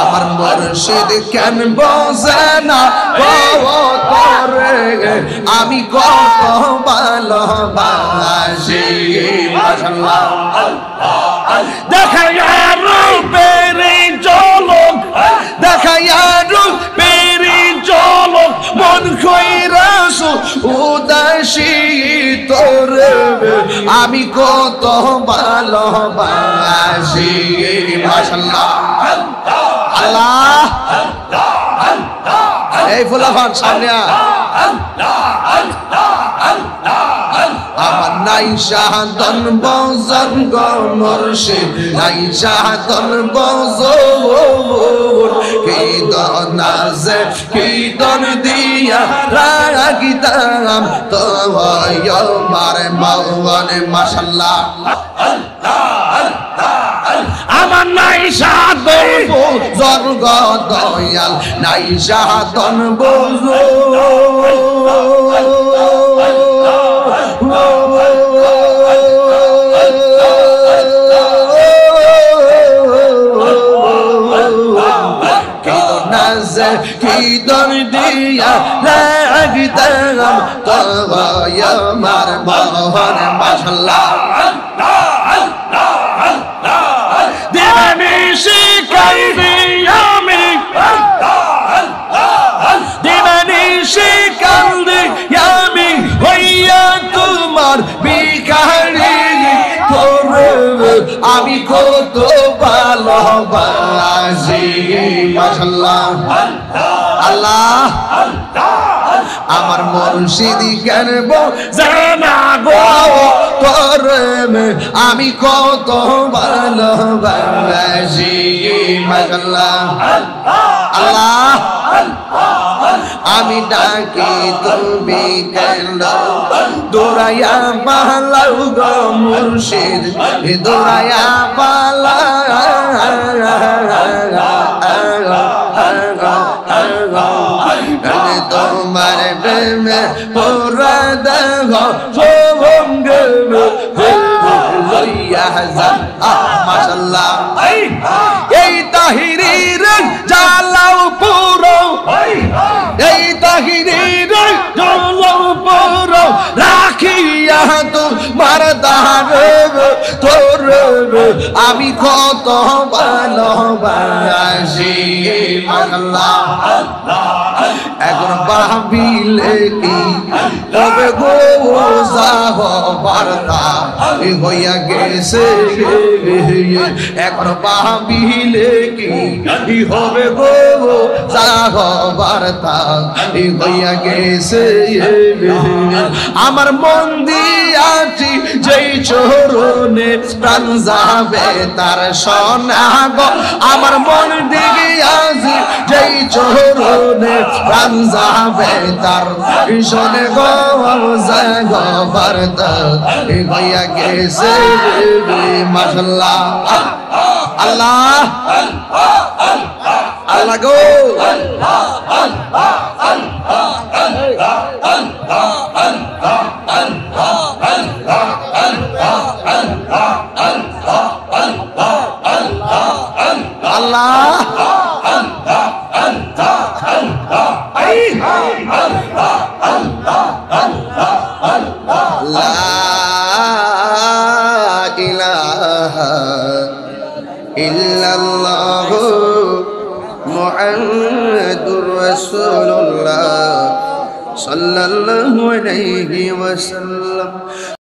আমার মুর্শিদ কেন বোঝে না তোরে আমি কত ভালোবাসি মাশাআল্লাহ দেখায়া রূপের ঝলক দেখায়া রূপের ঝলক মন কইরাছো উদাসী তোরে আমি কত ভালোবাসি মাশাআল্লাহ আল্লাহ এই ফুলাফান সামনে আমার নাই শাহাদন বজন গো মুর্শিদ নাই শাহাদন বজন কি দনাজে কি দন দিয়া রাগিতাম তো আমার মওয়ানে মাশাআল্লাহ আমার নাই শাহাদন বজন গো দয়াল নাই শাহাদন কি দর দিয়া রাগিতাম তবে আমার মোহন মাশাআল্লাহ দেবানি শিকাইবি আমি দেবানি শিকাইবি আমি হইয়া তোমার বিকারি তোরে আমি কত ভালোবাসি মাশাআল্লাহ আল্লাহ আমার মুর্শিদ কেন জানা গো তোরে আমি কত ভালোবাসি মাশাআল্লাহ আল্লাহ আমি ডাকি তুমি কেন দৌড়াইয়া পালাও গো মুর্শিদ দৌড়াইয়া তোমার প্রেমে পুরা দেহ মাশাআল্লাহ এই তাহিরির জালাও পুরো এই তাহিরির জালাও পুরো রাখিয়া তোমার দারে তোরে আমি কত ভালোবাসি মাশাআল্লাহ এখন ভাবিলে কি তবে গো যাহ বার্তা হইয়া গেছে এখন ভাবিলে কি হবে গো যাহ বার্তা হইয়া গেছে আমার মন দিয়াছি যেই চরণে প্রাণ যাবে তার সোনা গো আমার মন দিয়াছি যেই চরণে প্রাণ যাবে তার শোনে গো যাগ বার্তা হইয়া গেছে মাশাআল্লাহ আল্লাহ আল্লাহ গো আল্লাহ লা ইলাহা ইল্লাল্লাহ মুহাম্মাদুর রাসূলুল্লাহ সাল্লাল্লাহু আলাইহি ওয়াসাল্লাম।